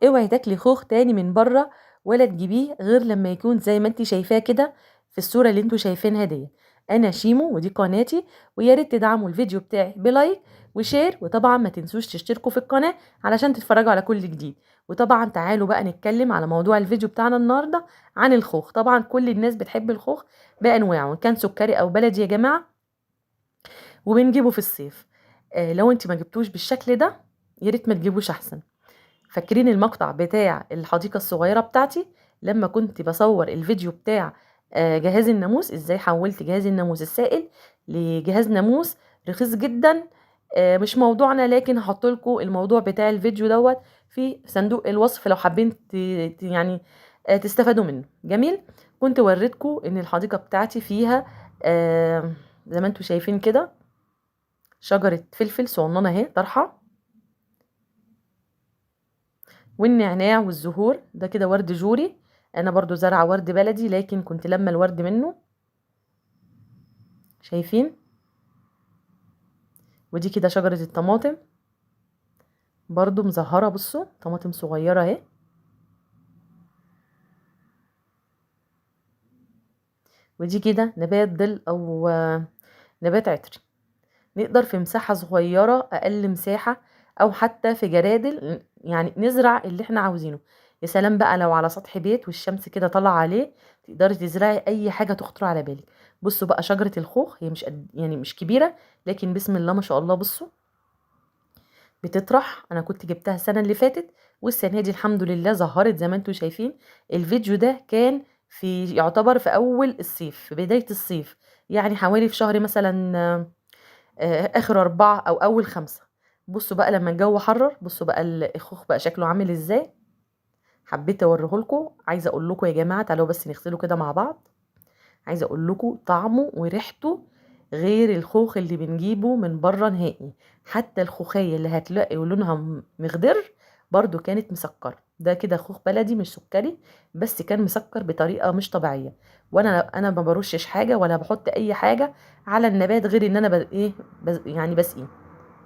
اوعي تاكلي خوخ تاني من بره، ولا تجيبيه غير لما يكون زي ما انت شايفاه كده في الصورة اللي انتوا شايفينها دي. انا شيمو ودي قناتي، ويا ريت تدعموا الفيديو بتاعي بلايك وشير، وطبعا ما تنسوش تشتركوا في القناة علشان تتفرجوا على كل جديد. وطبعا تعالوا بقى نتكلم على موضوع الفيديو بتاعنا النهارده عن الخوخ. طبعا كل الناس بتحب الخوخ بانواعه، كان سكري او بلدي يا جماعة، وبنجيبه في الصيف. لو انت ما جبتوش بالشكل ده يا ريت ما تجيبوش احسن. فاكرين المقطع بتاع الحديقة الصغيرة بتاعتي لما كنت بصور الفيديو بتاع جهاز الناموس، ازاي حولت جهاز الناموس السائل لجهاز ناموس رخيص جدا؟ مش موضوعنا، لكن هحط لكم الموضوع بتاع الفيديو دوت في صندوق الوصف لو حابين يعني تستفادوا منه. جميل. كنت وريتكم ان الحديقة بتاعتي فيها زي ما انتم شايفين كده شجرة فلفل صغننة اهي طرحة، والنعناع والزهور ده كده ورد جوري. انا برضو زرعه ورد بلدي لكن كنت لما الورد منه، شايفين؟ ودي كده شجرة الطماطم برضو مزهرة، بصوا طماطم صغيرة اهي. ودي كده نبات ظل او نبات عطري، نقدر في مساحة صغيرة اقل مساحة او حتى في جرادل يعني نزرع اللي احنا عاوزينه. يا سلام بقى لو على سطح بيت والشمس كده طالعة عليه، تقدري تزرعي اي حاجة تخطر على بالك. بصوا بقى شجرة الخوخ، هي مش يعني مش كبيرة، لكن بسم الله ما شاء الله بصوا بتطرح. انا كنت جبتها السنة اللي فاتت، والسنة دي الحمد لله ظهرت زي ما انتم شايفين. الفيديو ده كان في يعتبر في اول الصيف، في بداية الصيف، يعني حوالي في شهر مثلا اخر 4 او اول 5. بصوا بقى لما الجو حرر، بصوا بقى الخوخ بقى شكله عامل ازاي. حبيت اوريه لكم. عايزه اقول لكم يا جماعه تعالوا بس نغسله كده مع بعض. عايزه اقول لكم طعمه وريحته غير الخوخ اللي بنجيبه من بره نهائي. حتى الخوخيه اللي هتلاقي لونها مخضر برضو كانت مسكره. ده كده خوخ بلدي مش سكري، بس كان مسكر بطريقه مش طبيعيه. وانا ما برشش حاجه ولا بحط اي حاجه على النبات غير ان انا ايه يعني بسقيه.